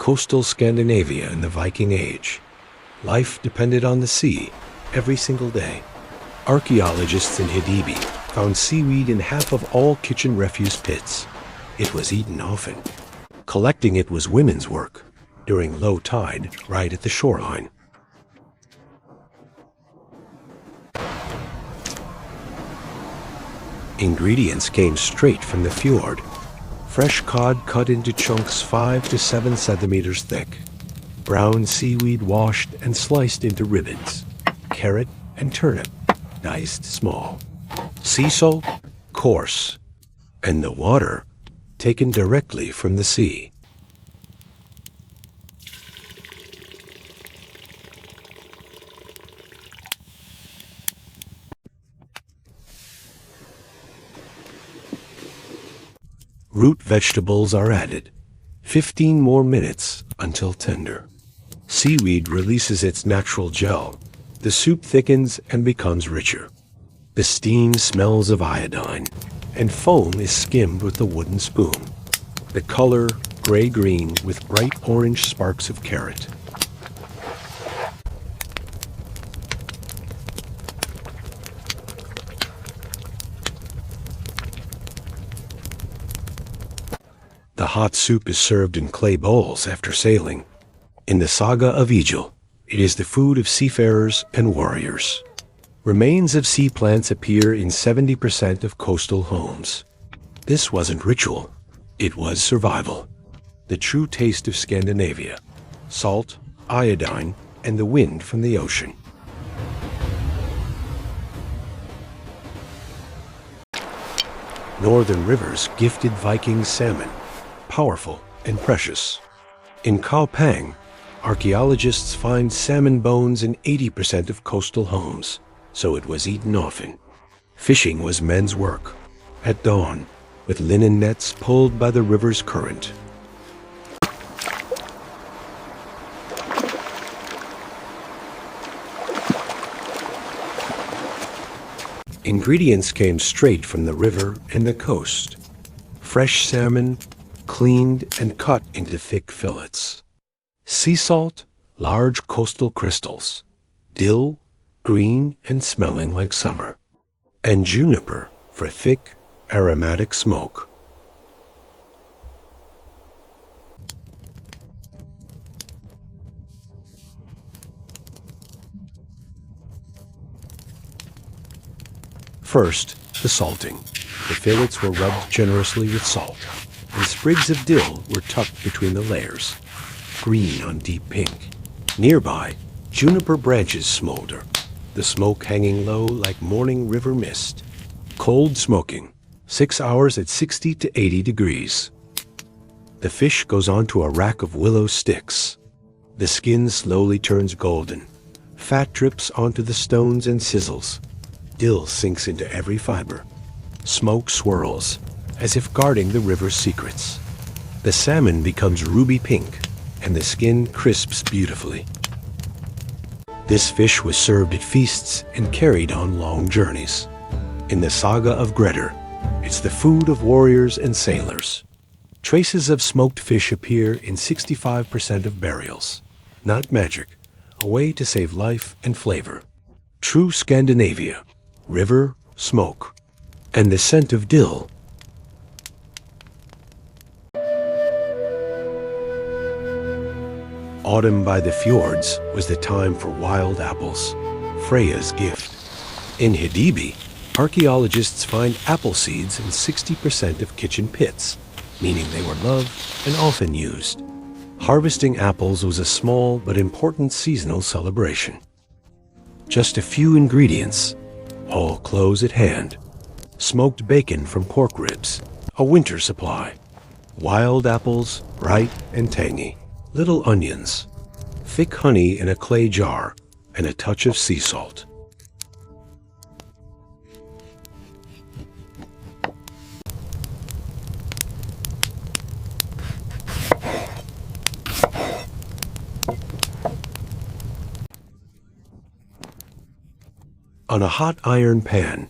coastal Scandinavia in the Viking Age. Life depended on the sea every single day. Archaeologists in Hedeby found seaweed in half of all kitchen refuse pits. It was eaten often. Collecting it was women's work during low tide right at the shoreline. Ingredients came straight from the fjord. Fresh cod cut into chunks 5 to 7 centimeters thick. Brown seaweed washed and sliced into ribbons. Carrot and turnip diced small. Sea salt, coarse. And the water taken directly from the sea. Root vegetables are added. 15 more minutes until tender. Seaweed releases its natural gel. The soup thickens and becomes richer. The steam smells of iodine, and foam is skimmed with a wooden spoon. The color, gray-green with bright orange sparks of carrot. The hot soup is served in clay bowls after sailing. In the Saga of Egil, it is the food of seafarers and warriors. Remains of sea plants appear in 70% of coastal homes. This wasn't ritual, it was survival. The true taste of Scandinavia: salt, iodine, and the wind from the ocean. Northern rivers gifted Viking salmon, powerful and precious. In Khao Pang, archaeologists find salmon bones in 80% of coastal homes, so it was eaten often. Fishing was men's work, at dawn, with linen nets pulled by the river's current. Ingredients came straight from the river and the coast. Fresh salmon, cleaned and cut into thick fillets. Sea salt, large coastal crystals. Dill, green and smelling like summer. And juniper for thick, aromatic smoke. First, the salting. The fillets were rubbed generously with salt, and sprigs of dill were tucked between the layers, green on deep pink. Nearby, juniper branches smolder, the smoke hanging low like morning river mist. Cold smoking, 6 hours at 60 to 80 degrees. The fish goes onto a rack of willow sticks. The skin slowly turns golden. Fat drips onto the stones and sizzles. Dill sinks into every fiber. Smoke swirls, as if guarding the river's secrets. The salmon becomes ruby pink, and the skin crisps beautifully. This fish was served at feasts and carried on long journeys. In the Saga of Grettir, it's the food of warriors and sailors. Traces of smoked fish appear in 65% of burials. Not magic, a way to save life and flavor. True Scandinavia, river, smoke, and the scent of dill. Autumn by the fjords was the time for wild apples, Freya's gift. In Hedeby, archaeologists find apple seeds in 60% of kitchen pits, meaning they were loved and often used. Harvesting apples was a small but important seasonal celebration. Just a few ingredients, all close at hand. Smoked bacon from pork ribs, a winter supply. Wild apples, bright and tangy. Little onions, thick honey in a clay jar, and a touch of sea salt. On a hot iron pan,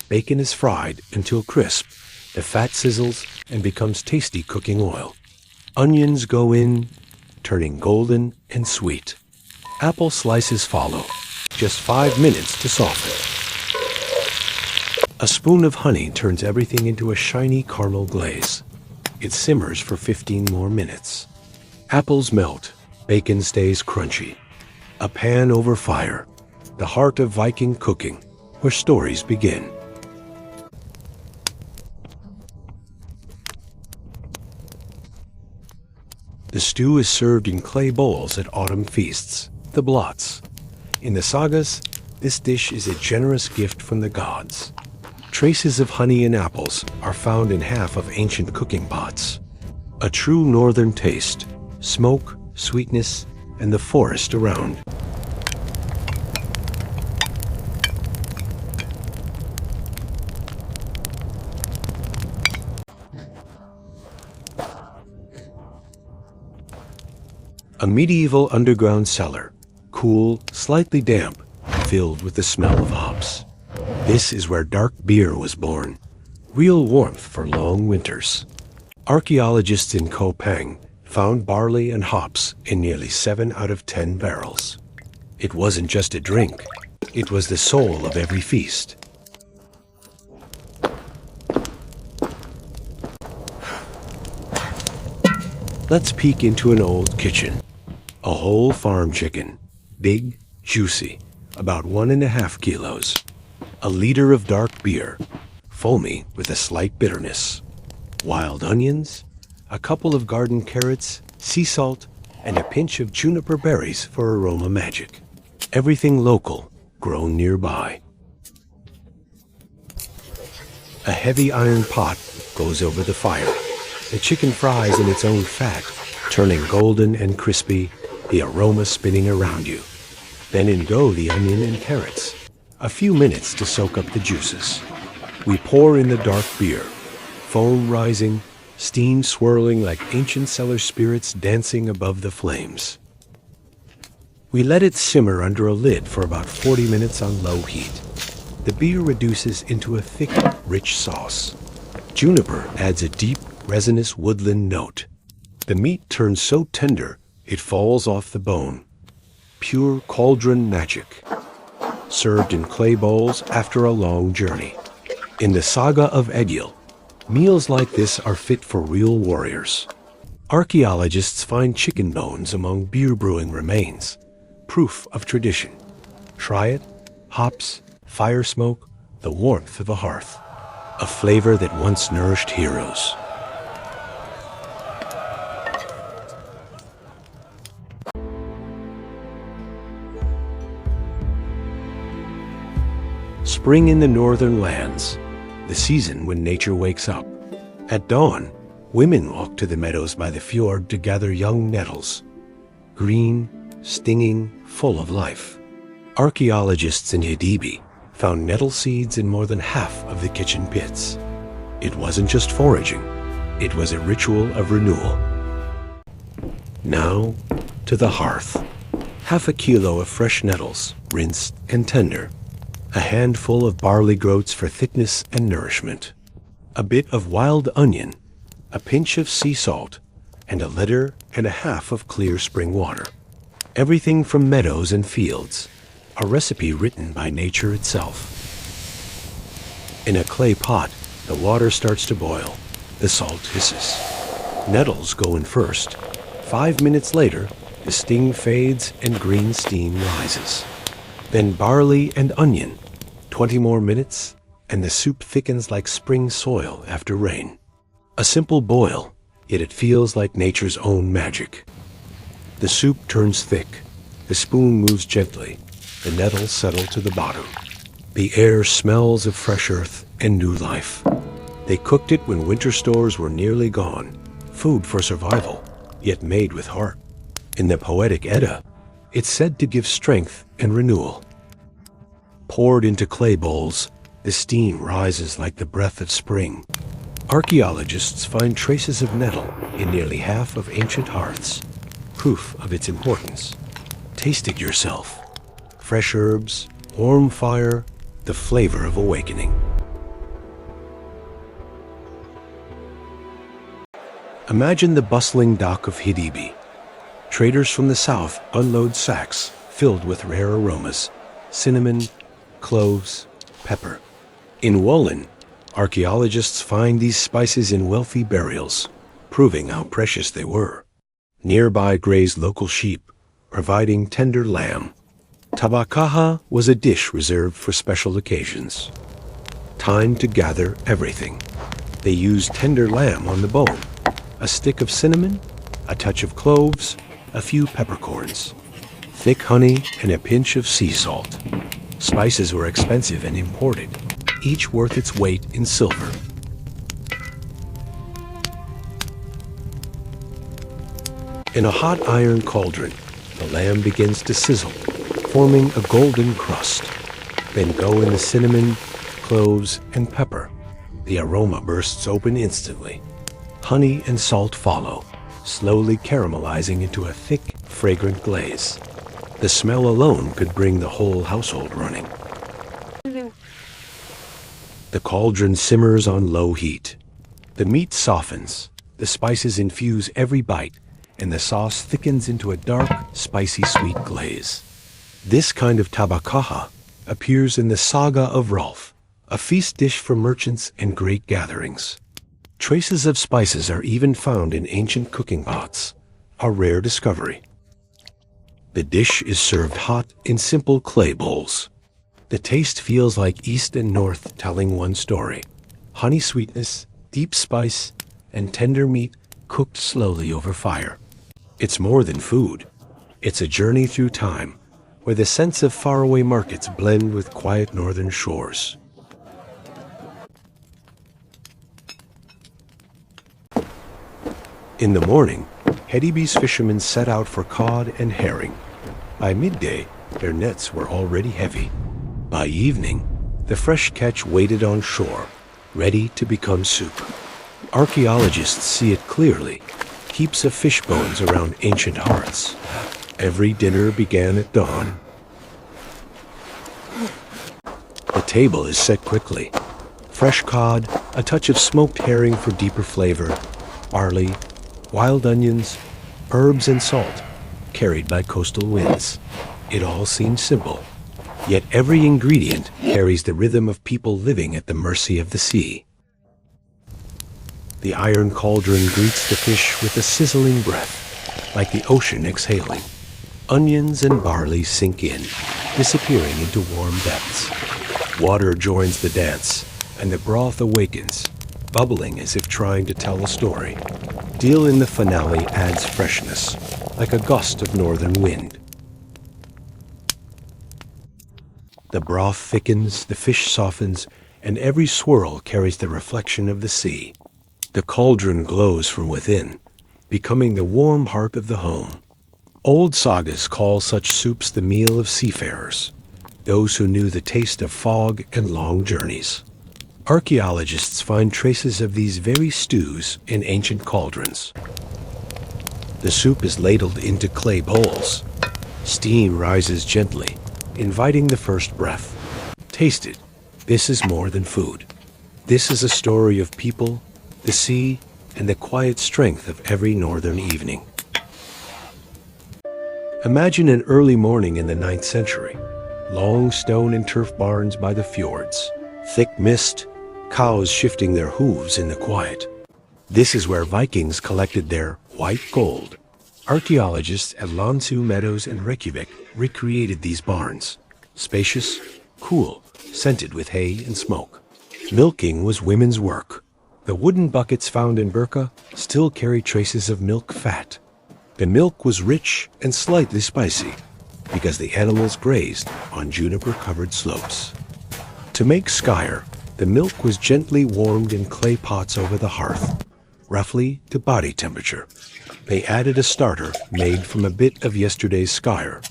bacon is fried until crisp. The fat sizzles and becomes tasty cooking oil. Onions go in, turning golden and sweet. Apple slices follow. Just 5 minutes to soften. A spoon of honey turns everything into a shiny caramel glaze. It simmers for 15 more minutes. Apples melt. Bacon stays crunchy. A pan over fire. The heart of Viking cooking, where stories begin. The stew is served in clay bowls at autumn feasts, the blots. In the sagas, this dish is a generous gift from the gods. Traces of honey and apples are found in half of ancient cooking pots. A true northern taste, smoke, sweetness, and the forest around. A medieval underground cellar, cool, slightly damp, filled with the smell of hops. This is where dark beer was born, real warmth for long winters. Archaeologists in Kopang found barley and hops in nearly 7 out of 10 barrels. It wasn't just a drink, it was the soul of every feast. Let's peek into an old kitchen. A whole farm chicken, big, juicy, about 1.5 kilos. A liter of dark beer, foamy with a slight bitterness. Wild onions, a couple of garden carrots, sea salt, and a pinch of juniper berries for aroma magic. Everything local, grown nearby. A heavy iron pot goes over the fire. The chicken fries in its own fat, turning golden and crispy, the aroma spinning around you. Then in go the onion and carrots. A few minutes to soak up the juices. We pour in the dark beer, foam rising, steam swirling like ancient cellar spirits dancing above the flames. We let it simmer under a lid for about 40 minutes on low heat. The beer reduces into a thick, rich sauce. Juniper adds a deep, resinous woodland note. The meat turns so tender, it falls off the bone. Pure cauldron magic. Served in clay bowls after a long journey. In the saga of Egil, meals like this are fit for real warriors. Archaeologists find chicken bones among beer brewing remains, proof of tradition. Try it, hops, fire smoke, the warmth of a hearth. A flavor that once nourished heroes. Spring in the northern lands, the season when nature wakes up. At dawn, women walk to the meadows by the fjord to gather young nettles. Green, stinging, full of life. Archaeologists in Hidibi found nettle seeds in more than half of the kitchen pits. It wasn't just foraging, it was a ritual of renewal. Now, to the hearth. Half a kilo of fresh nettles, rinsed and tender. A handful of barley groats for thickness and nourishment. A bit of wild onion, a pinch of sea salt, and 1.5 liters of clear spring water. Everything from meadows and fields, a recipe written by nature itself. In a clay pot, the water starts to boil, the salt hisses. Nettles go in first. 5 minutes later, the sting fades and green steam rises. Then barley and onion. 20 more minutes, and the soup thickens like spring soil after rain. A simple boil, yet it feels like nature's own magic. The soup turns thick, the spoon moves gently, the nettles settle to the bottom. The air smells of fresh earth and new life. They cooked it when winter stores were nearly gone, food for survival, yet made with heart. In the poetic Edda, it's said to give strength and renewal. Poured into clay bowls, the steam rises like the breath of spring. Archaeologists find traces of nettle in nearly half of ancient hearths, proof of its importance. Taste it yourself. Fresh herbs, warm fire, the flavor of awakening. Imagine the bustling dock of Hidibi. Traders from the south unload sacks filled with rare aromas: cinnamon, cloves, pepper. In Wollin, archaeologists find these spices in wealthy burials, proving how precious they were. Nearby graze local sheep, providing tender lamb. Tabakaha was a dish reserved for special occasions. Time to gather everything. They used tender lamb on the bone, a stick of cinnamon, a touch of cloves, a few peppercorns, thick honey, and a pinch of sea salt. Spices were expensive and imported, each worth its weight in silver. In a hot iron cauldron, the lamb begins to sizzle, forming a golden crust. Then go in the cinnamon, cloves, and pepper. The aroma bursts open instantly. Honey and salt follow, slowly caramelizing into a thick, fragrant glaze. The smell alone could bring the whole household running. The cauldron simmers on low heat. The meat softens, the spices infuse every bite, and the sauce thickens into a dark, spicy sweet glaze. This kind of tabakaha appears in the Saga of Rolf, a feast dish for merchants and great gatherings. Traces of spices are even found in ancient cooking pots, a rare discovery. The dish is served hot in simple clay bowls. The taste feels like East and North telling one story: honey sweetness, deep spice, and tender meat cooked slowly over fire. It's more than food. It's a journey through time, where the scents of faraway markets blend with quiet northern shores. In the morning, Hedeby's fishermen set out for cod and herring. By midday, their nets were already heavy. By evening, the fresh catch waited on shore, ready to become soup. Archaeologists see it clearly: heaps of fish bones around ancient hearths. Every dinner began at dawn. The table is set quickly. Fresh cod, a touch of smoked herring for deeper flavor, barley, wild onions, herbs, and salt, carried by coastal winds. It all seems simple, yet every ingredient carries the rhythm of people living at the mercy of the sea. The iron cauldron greets the fish with a sizzling breath, like the ocean exhaling. Onions and barley sink in, disappearing into warm depths. Water joins the dance, and the broth awakens, bubbling as if trying to tell a story. Dill in the finale adds freshness, like a gust of northern wind. The broth thickens, the fish softens, and every swirl carries the reflection of the sea. The cauldron glows from within, becoming the warm heart of the home. Old sagas call such soups the meal of seafarers, those who knew the taste of fog and long journeys. Archaeologists find traces of these very stews in ancient cauldrons. The soup is ladled into clay bowls. Steam rises gently, inviting the first breath. Taste it. This is more than food. This is a story of people, the sea, and the quiet strength of every northern evening. Imagine an early morning in the 9th century. Long stone and turf barns by the fjords. Thick mist, cows shifting their hooves in the quiet. This is where Vikings collected their white gold. Archaeologists at Lansu Meadows and Reykjavik recreated these barns. Spacious, cool, scented with hay and smoke. Milking was women's work. The wooden buckets found in Birka still carry traces of milk fat. The milk was rich and slightly spicy because the animals grazed on juniper-covered slopes. To make Skyr, the milk was gently warmed in clay pots over the hearth, roughly to body temperature. They added a starter made from a bit of yesterday's Skyr.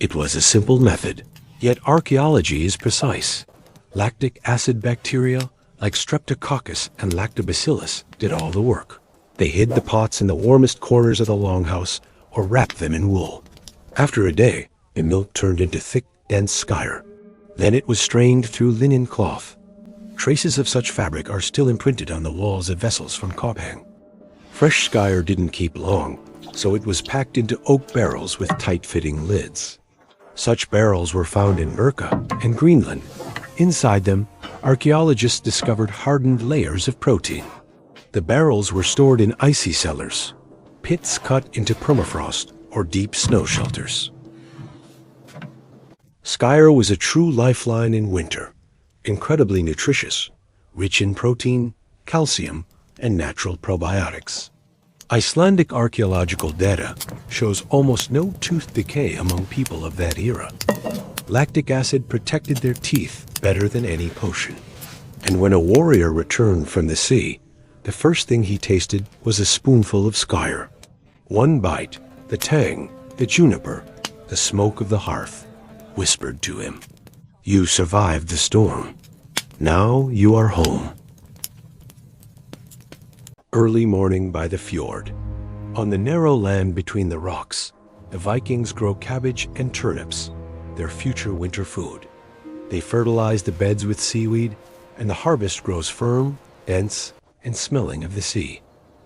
It was a simple method, yet archaeology is precise. Lactic acid bacteria like Streptococcus and Lactobacillus did all the work. They hid the pots in the warmest corners of the longhouse or wrapped them in wool. After a day, the milk turned into thick, dense Skyr. Then it was strained through linen cloth. Traces of such fabric are still imprinted on the walls of vessels from Koppang. Fresh Skyr didn't keep long. so it was packed into oak barrels with tight-fitting lids. Such barrels were found in Burka and Greenland. Inside them, archaeologists discovered hardened layers of protein. The barrels were stored in icy cellars, pits cut into permafrost or deep snow shelters. Skyr was a true lifeline in winter, incredibly nutritious, rich in protein, calcium, and natural probiotics. Icelandic archaeological data shows almost no tooth decay among people of that era. Lactic acid protected their teeth better than any potion. And when a warrior returned from the sea, the first thing he tasted was a spoonful of Skyr. One bite, the tang, the juniper, the smoke of the hearth, whispered to him, "You survived the storm. Now you are home." Early morning by the fjord. On the narrow land between the rocks, the Vikings grow cabbage and turnips, their future winter food. They fertilize the beds with seaweed, and the harvest grows firm, dense, and smelling of the sea.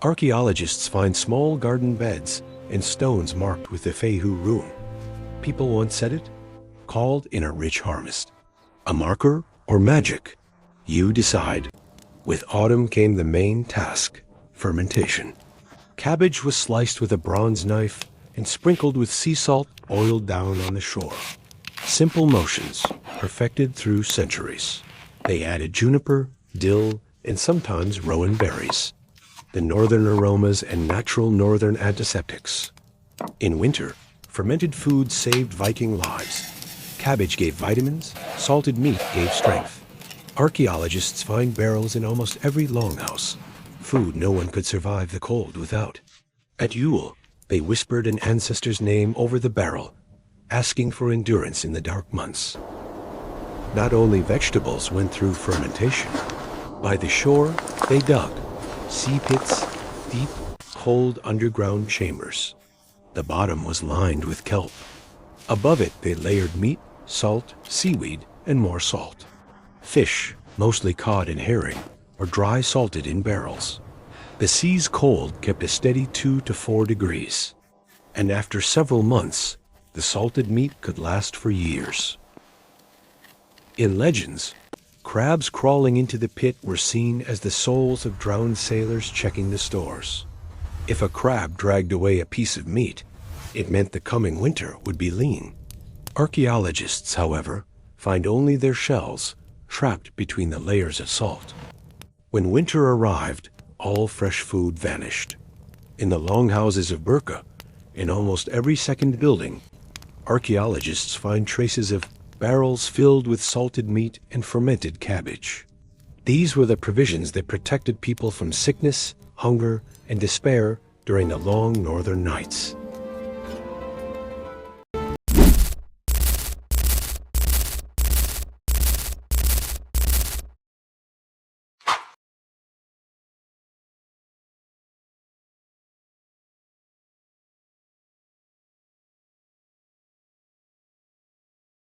Archaeologists find small garden beds and stones marked with the Fehu rune. People once said it, called in a rich harvest. A marker or magic? You decide. With autumn came the main task, fermentation. Cabbage was sliced with a bronze knife and sprinkled with sea salt oiled down on the shore. Simple motions, perfected through centuries. They added juniper, dill, and sometimes rowan berries, the northern aromas and natural northern antiseptics. In winter, fermented food saved Viking lives. Cabbage gave vitamins, salted meat gave strength. Archaeologists find barrels in almost every longhouse, food no one could survive the cold without. At Yule, they whispered an ancestor's name over the barrel, asking for endurance in the dark months. Not only vegetables went through fermentation. By the shore, they dug sea pits, deep, cold underground chambers. The bottom was lined with kelp. Above it, they layered meat, salt, seaweed, and more salt. Fish, mostly cod and herring, were dry salted in barrels. The sea's cold kept a steady 2 to 4 degrees, and after several months, the salted meat could last for years. In legends, crabs crawling into the pit were seen as the souls of drowned sailors checking the stores. If a crab dragged away a piece of meat, it meant the coming winter would be lean. Archaeologists, however, find only their shells trapped between the layers of salt. When winter arrived, all fresh food vanished. In the longhouses of Burka, in almost every second building, archaeologists find traces of barrels filled with salted meat and fermented cabbage. These were the provisions that protected people from sickness, hunger, and despair during the long northern nights.